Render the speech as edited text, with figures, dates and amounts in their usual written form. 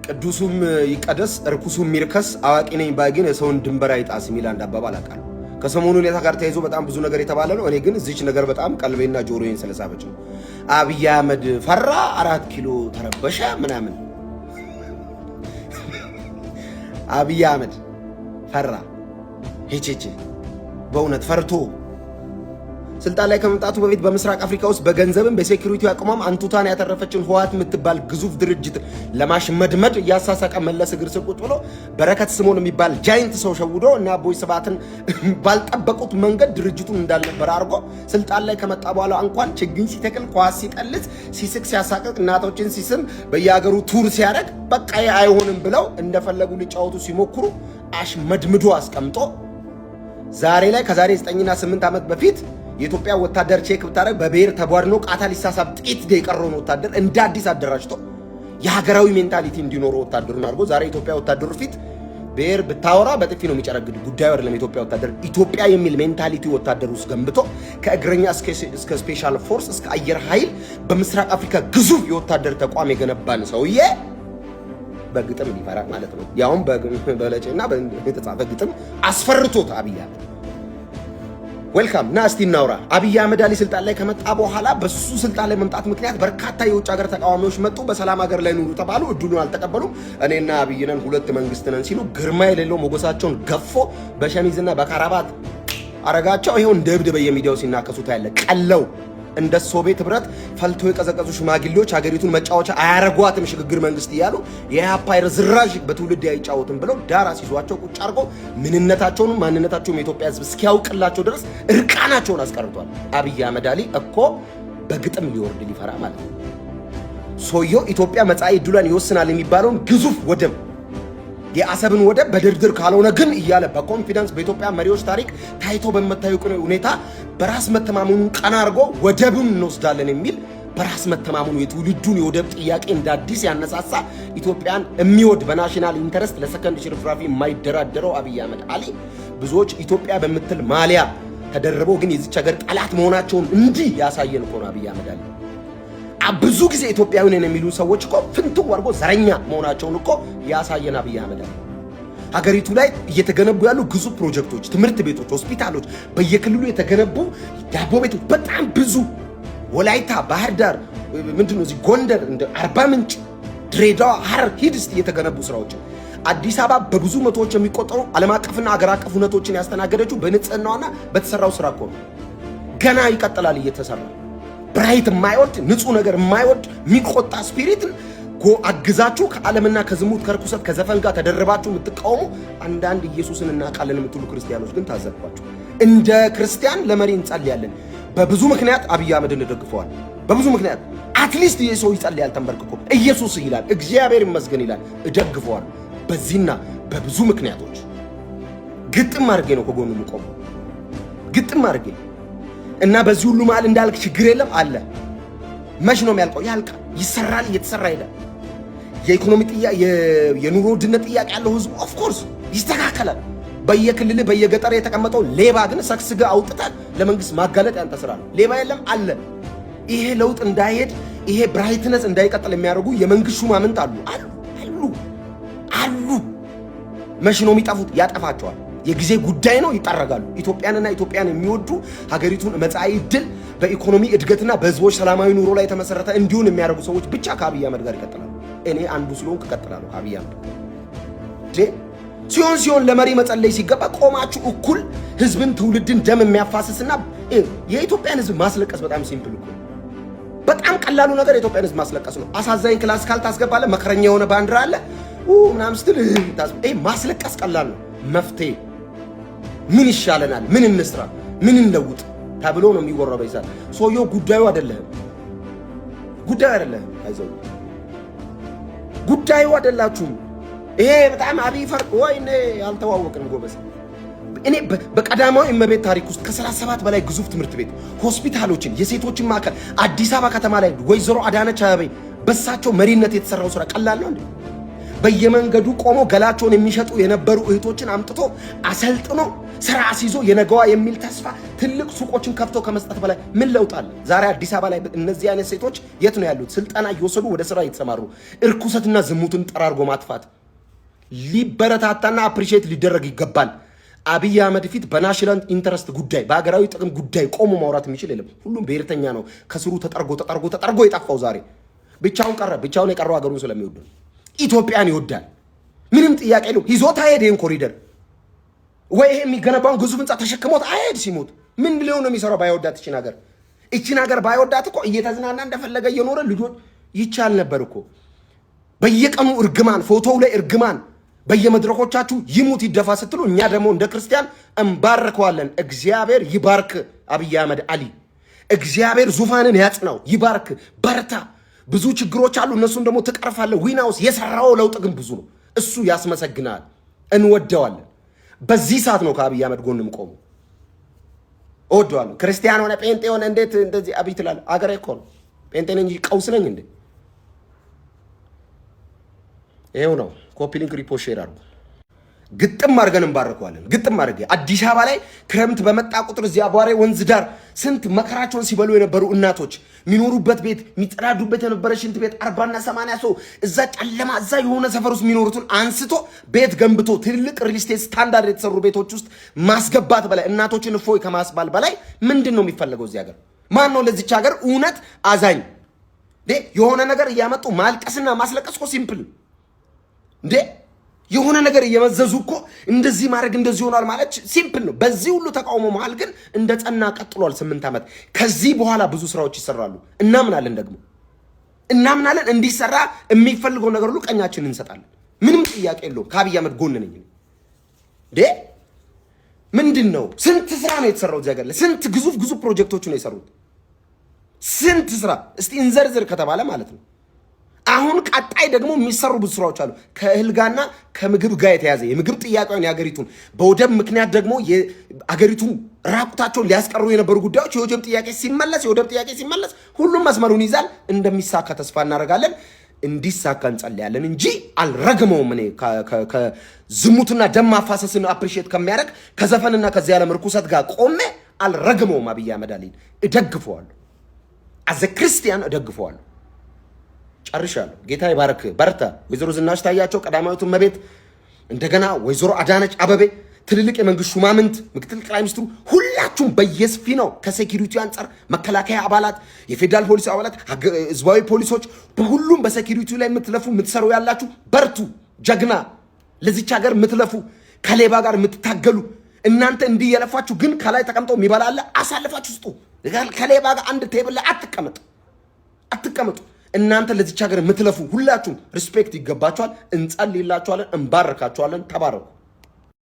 ቅዱሱም ይቀደስ እርኩሱም ይርከስ አዋቂ ነኝ ባይገን የሰውን ድንበር አይጣስ የሚል አንድ አባባል አቃል ከሰሞኑ ሁኔታ ጋር ተያይዞ በጣም ብዙ ነገር የተባለ ነው። እኔ ግን እዚች ነገር በጣም ቀልቤና ጆሮዬን ስለሳበች ነው። አብይ አህመድ ፈራ 4 ኪሎ ተረበሸ ምናምን። አብይ አህመድ ፈራ ሄቼቼ በእውነት ፈርቶ ስልጣን ላይ ከመምጣቱ በፊት በምስራቅ አፍሪካ ውስጥ በገንዘብም በሴኩሪቲ አቅሟም አንቱታን ያተረፈችን ህወሓት የምትባል ግዙፍ ድርጅት ለማሽመድመድ ያሳሳቀ መለስ እግር ስር ቁጭ ብሎ በረከት ስምኦን የሚባል ጃይንት ሰው ሸውዶ እና አቦይ ስብሃትን ባልጠበቁት መንገድ ድርጅቱን እንዳልነበረ አድርጎ ስልጣን ላይ ከመጣ በኋላ እንኳን ችግኝ ሲተክል ኳስ ሲቀልስ ሲስቅ ሲያሳቅቅ እናቶችን ሲስም በየሀገሩ ቱር ሲያደርግ በቃ አይሆንም ብለው እንደፈለጉ ሊጫወቱ ሲሞክሩ አሽመድምዶ አስቀምጦ ዛሬ ላይ ከዛሬ 9 እና 8 ዓመት በፊት የኢትዮጵያ ወታደር ቼክ ብታረግ በብሔር ተቧድኖ ቃታ ሊሳሳብ ጥቂት የቀረውን ወታደር እንደ አዲስ አደራጅቶ የሀገራዊ ሜንታሊቲ እንዲኖረው ወታደሩን አድርጎ ዛሬ ኢትዮጵያ ወታደሩ ፊት ብሔር ብታወራ በጥፊ ነው የሚጨረግድ ጉዳዩ አይደለም። ኢትዮጵያ ወታደር ኢትዮጵያ የሚል ሜንታሊቲ ወታደሩ ውስጥ ገንብቶ ከእግረኛ እስከ ስፔሻል ፎርስ እስከ አየር ኃይል በምስራቅ አፍሪካ ግዙፍ የወታደር ተቋም የገነባን ሰውዬ በግጥም ሊፈራ ማለት ነው። ያውም በለጨና በተጻፈ ግጥም አስፈርቶት አብይ አህመድ ዌልካም ና እስቲ እናውራ። አብይ አህመድ አሊ ስልጣን ላይ ከመጣ በኋላ በሱ ስልጣን ላይ መምጣት ምክንያት በርካታ የውጭ ሀገር ተቃዋሚዎች መጡ። በሰላም ሀገር ላይ ኑሩ ተባሉ። እድሉን አልተቀበሉም። እኔና አብይ ነን ሁለት መንግስት ነን ሲሉ ግርማ የሌለው ሞገሳቸውን ገፎ በሸሚዝና በካራባት አረጋቸው። ይሄው እንደ እብድ በየሚዲያው ሲናከሱት ያለ ቀለው እንደ ሶቪየት ህብረት ፈልቶ የቀዘቀዙ ሽማግሌዎች ሀገሪቱን መጫወቻ አያረጓትም ሽግግር መንግስት እያሉ የኢህአፓ ዝራዥ በትውልድ አይጫወትም ብለው ዳራ ሲዟቸው ቁጭ አድርጎ ምንነታቸውንም ማንነታቸውም የኢትዮጵያ ህዝብ እስኪያውቅላቸው ድረስ እርቃናቸውን አስቀርቷል። አብይ አህመድ አሊ እኮ በግጥም ሊወርድ ሊፈራ ማለት ነው። ሶዮ ኢትዮጵያ መጻኢ ዕድሏን ይወስናል የሚባለውን ግዙፍ ወደብ የአሰብን ወደብ በድርድር ካልሆነ ግን እያለ በኮንፊደንስ በኢትዮጵያ መሪዎች ታሪክ ታይቶ በመታየው ሁኔታ በራስ መተማመኑን ቀና አድርጎ ወደቡን እንወስዳለን የሚል በራስ መተማመኑ የትውልዱን የወደብ ጥያቄ እንደ አዲስ ያነሳሳ ኢትዮጵያን የሚወድ በናሽናል ኢንተረስት ለሰከንድ ሽርፍራፊ የማይደራደረው አብይ አህመድ አሊ ብዙዎች ኢትዮጵያ በምትል ማሊያ ተደርበው ግን የዚች ሀገር ጠላት መሆናቸውን እንዲህ ያሳየን እኮ ነው አብይ አህመድ አሊ። ብዙ ጊዜ ኢትዮጵያዊ ነን የሚሉ ሰዎች እኮ ፍንትው አድርጎ ዘረኛ መሆናቸውን እኮ ያሳየን አብይ አህመድ አሊ። ሀገሪቱ ላይ እየተገነቡ ያሉ ግዙፍ ፕሮጀክቶች፣ ትምህርት ቤቶች፣ ሆስፒታሎች፣ በየክልሉ የተገነቡ ዳቦ ቤቶች በጣም ብዙ ወላይታ፣ ባህር ዳር፣ ምንድነው እዚህ ጎንደር፣ እንደ አርባ ምንጭ፣ ድሬዳዋ፣ ሐረር ሂድ እስቲ የተገነቡ ስራዎች። አዲስ አበባ በብዙ መቶዎች የሚቆጠሩ ዓለም አቀፍና ሀገር አቀፍ ሁነቶችን ያስተናገደችው በንጽህናዋና በተሰራው ስራ እኮ ነው። ገና ይቀጥላል እየተሰራ ብራይት የማይወድ ንጹህ ነገር የማይወድ የሚቆጣ ስፒሪትን አግዛችሁ ከዓለምና ከዝሙት ከርኩሰት ከዘፈን ጋር ተደርባችሁ የምትቃወሙ አንዳንድ ኢየሱስን እናውቃለን የምትሉ ክርስቲያኖች ግን ታዘብኳችሁ። እንደ ክርስቲያን ለመሪ እንጸልያለን። በብዙ ምክንያት አብይ አህመድን እንደግፈዋል። በብዙ ምክንያት አትሊስት የሰው ይጸልያል ተንበርክኮ ኢየሱስ ይላል እግዚአብሔር ይመስገን ይላል እደግፈዋል። በዚህና በብዙ ምክንያቶች ግጥም አድርጌ ነው ከጎኑ የምቆመው ግጥም አድርጌ እና በዚህ ሁሉ መሃል እንዳልክ ችግር የለም አለ። መች ነው የሚያልቀው? ያልቃል፣ ይሰራል፣ እየተሰራ ይላል። የኢኮኖሚ ጥያቄ የኑሮ ውድነት ጥያቄ ያለው ህዝቡ ኦፍ ኮርስ ይስተካከላል። በየክልል በየገጠር የተቀመጠው ሌባ ግን ሰክስጋ አውጥተን ለመንግስት ማጋለጥ ያንተ ስራ ነው። ሌባ የለም አለ። ይሄ ለውጥ እንዳይሄድ ይሄ ብራይትነስ እንዳይቀጥል የሚያደርጉ የመንግስት ሹማምንት አሉ አሉ አሉ። መች ነው የሚጠፉት? ያጠፋቸዋል። የጊዜ ጉዳይ ነው፣ ይጠረጋሉ። ኢትዮጵያንና ኢትዮጵያን የሚወዱ ሀገሪቱን መጻኢ ዕድል በኢኮኖሚ እድገትና በህዝቦች ሰላማዊ ኑሮ ላይ የተመሰረተ እንዲሆን የሚያደርጉ ሰዎች ብቻ ከአብይ አህመድ ጋር ይቀጥላሉ። እኔ አንዱ ስለሆንኩ እቀጥላለሁ ከአብይ አህመድ። ሲሆን ለመሪ መጸለይ ሲገባ ቆማችሁ እኩል ህዝብን ትውልድን ደም የሚያፋስስና የኢትዮጵያን ህዝብ ማስለቀስ በጣም ሲምፕል እኮ በጣም ቀላሉ ነገር የኢትዮጵያን ህዝብ ማስለቀስ ነው። አሳዛኝ ክላስ ካልታስገባለ መከረኛ የሆነ ባንዲራ አለ ምናምን ስትል ማስለቀስ ቀላል ነው። መፍትሄ ምን ይሻለናል፣ ምን እንስራ፣ ምን እንለውጥ ተብሎ ነው የሚወራው። በይሳል ሶዮ ጉዳዩ አይደለም አይዘው ጉዳዩ አይደላችሁም። ይሄ በጣም አብይ ፈርቅ ወይኔ ያልተዋወቅን ጎበዝ። እኔ በቀዳማዊ እመቤት ታሪክ ውስጥ ከ37 በላይ ግዙፍ ትምህርት ቤት ሆስፒታሎችን፣ የሴቶችን ማዕከል አዲስ አበባ ከተማ ላይ ወይዘሮ አዳነች አቤቤ በሳቸው መሪነት የተሰራው ስራ ቀላል ነው እንዴ? በየመንገዱ ቆሞ ገላቸውን የሚሸጡ የነበሩ እህቶችን አምጥቶ አሰልጥኖ ስራ አስይዞ የነገዋ የሚል ተስፋ ትልቅ ሱቆችን ከፍተው ከመስጠት በላይ ምን ለውጣል? ዛሬ አዲስ አበባ ላይ እነዚህ አይነት ሴቶች የት ነው ያሉት? ስልጠና እየወሰዱ ወደ ስራ እየተሰማሩ እርኩሰትና ዝሙትን ጠራርጎ ማጥፋት ሊበረታታና አፕሪሺየት ሊደረግ ይገባል። አብይ አህመድ ፊት በናሽናል ኢንተረስት ጉዳይ በሀገራዊ ጥቅም ጉዳይ ቆሞ ማውራት የሚችል የለም። ሁሉም ብሔርተኛ ነው። ከስሩ ተጠርጎ የጠፋው ዛሬ ብቻውን ቀረ። ብቻውን የቀረው ሀገሩን ስለሚወድ ኢትዮጵያን ይወዳል። ምንም ጥያቄ የለውም። ይዞት አይሄድ ይሄን ኮሪደር ወይ ይሄ የሚገነባውን ግዙፍ ህንጻ ተሸክሞት አይሄድ። ሲሞት ምን ሊሆን ነው የሚሰራው? ባይወዳት እቺን ሀገር ባይወዳት እኮ እየተዝናና እንደፈለገ እየኖረ ልጆች ይቻል ነበር እኮ። በየቀኑ እርግማን፣ ፎቶው ላይ እርግማን፣ በየመድረኮቻችሁ ይሙት ይደፋ ስትሉ እኛ ደግሞ እንደ ክርስቲያን እንባርከዋለን። እግዚአብሔር ይባርክ አብይ አህመድ አሊ። እግዚአብሔር ዙፋንን ያጽናው፣ ይባርክ፣ በርታ። ብዙ ችግሮች አሉ፣ እነሱን ደግሞ ትቀርፋለህ። ዊናውስ የሰራው ለውጥ ግን ብዙ ነው። እሱ ያስመሰግናል፣ እንወደዋለን። በዚህ ሰዓት ነው ከአብይ አህመድ ጎንም ቆሙ። እወደዋለሁ። ክርስቲያን ሆነ ጴንጤ ሆነ እንዴት እንደዚህ አብይ ትላለህ? አገሬ እኮ ነው። ጴንጤ ነኝ እንጂ ቀውስ ነኝ እንዴ? ይሄው ነው። ኮፒ ሊንክ ሪፖርት ሼር አድርጉ። ግጥም አድርገን እንባርከዋለን። ግጥም አድርገ አዲስ አበባ ላይ ክረምት በመጣ ቁጥር እዚህ አቧሬ ወንዝ ዳር ስንት መከራቸውን ሲበሉ የነበሩ እናቶች የሚኖሩበት ቤት የሚጸዳዱበት የነበረ ሽንት ቤት 40 እና 80 ሰው እዛ ጨለማ እዛ የሆነ ሰፈር ውስጥ የሚኖሩትን አንስቶ ቤት ገንብቶ ትልቅ ሪል ስቴት ስታንዳርድ የተሰሩ ቤቶች ውስጥ ማስገባት በላይ እናቶችን እፎይ ከማስባል በላይ ምንድን ነው የሚፈለገው? እዚህ ሀገር ማን ነው ለዚች ሀገር እውነት አዛኝ? የሆነ ነገር እያመጡ ማልቀስና ማስለቀስ እኮ ሲምፕል እንዴ! የሆነ ነገር እየመዘዙ እኮ እንደዚህ ማድረግ እንደዚህ ሆኗል ማለት ሲምፕል ነው። በዚህ ሁሉ ተቃውሞ መሃል ግን እንደ ጸና ቀጥሏል 8 ዓመት። ከዚህ በኋላ ብዙ ስራዎች ይሰራሉ። እናምናለን እንዲሰራ የሚፈልገው ነገር ሁሉ ቀኛችንን እንሰጣለን። ምንም ጥያቄ የለውም። ከአብይ አህመድ ጎን ነኝ እንዴ! ምንድነው? ስንት ስራ ነው የተሰራው እዚህ ሀገር ላይ? ስንት ግዙፍ ፕሮጀክቶች ነው የሰሩት? ስንት ስራ እስቲ እንዘርዝር ከተባለ ማለት ነው። አሁን ቀጣይ ደግሞ የሚሰሩ ብዙ ስራዎች አሉ። ከእህል ጋርና ከምግብ ጋር የተያዘ የምግብ ጥያቄውን የሀገሪቱን በወደብ ምክንያት ደግሞ የሀገሪቱን ራቁታቸውን ሊያስቀሩ የነበሩ ጉዳዮች የወደብ ጥያቄ ሲመለስ ሁሉም መስመሩን ይዛል። እንደሚሳካ ተስፋ እናደርጋለን። እንዲሳካ እንጸልያለን እንጂ አልረግመውም። እኔ ከዝሙትና ደም ማፋሰስን አፕሪሺየት ከሚያደርግ ከዘፈንና ከዚህ ዓለም ርኩሰት ጋር ቆሜ አልረግመውም። አብይ አህመድ አሊን እደግፈዋለሁ። አዘ ክርስቲያን እደግፈዋለሁ። ጨርሻለሁ። ጌታ ይባርክ፣ በርታ። ወይዘሮ ዝናሽ ታያቸው፣ ቀዳማዊት እመቤት፣ እንደገና ወይዘሮ አዳነች አበቤ፣ ትልልቅ የመንግስት ሹማምንት፣ ምክትል ጠቅላይ ሚኒስትሩ፣ ሁላችሁም በየስፊ ነው ከሴኩሪቲ አንጻር መከላከያ አባላት፣ የፌዴራል ፖሊስ አባላት፣ ህዝባዊ ፖሊሶች፣ በሁሉም በሴኩሪቲ ላይ የምትለፉ የምትሰሩ ያላችሁ በርቱ። ጀግና ለዚች ሀገር የምትለፉ ከሌባ ጋር የምትታገሉ እናንተ እንዲህ የለፋችሁ ግን ከላይ ተቀምጠው የሚበላለ አሳልፋችሁ ስጡ። ከሌባ ጋር አንድ ቴብል ላይ አትቀመጡ። እናንተ ለዚች ሀገር የምትለፉ ሁላችሁም ሪስፔክት ይገባችኋል። እንጸልይላችኋለን፣ እንባርካችኋለን። ተባረኩ።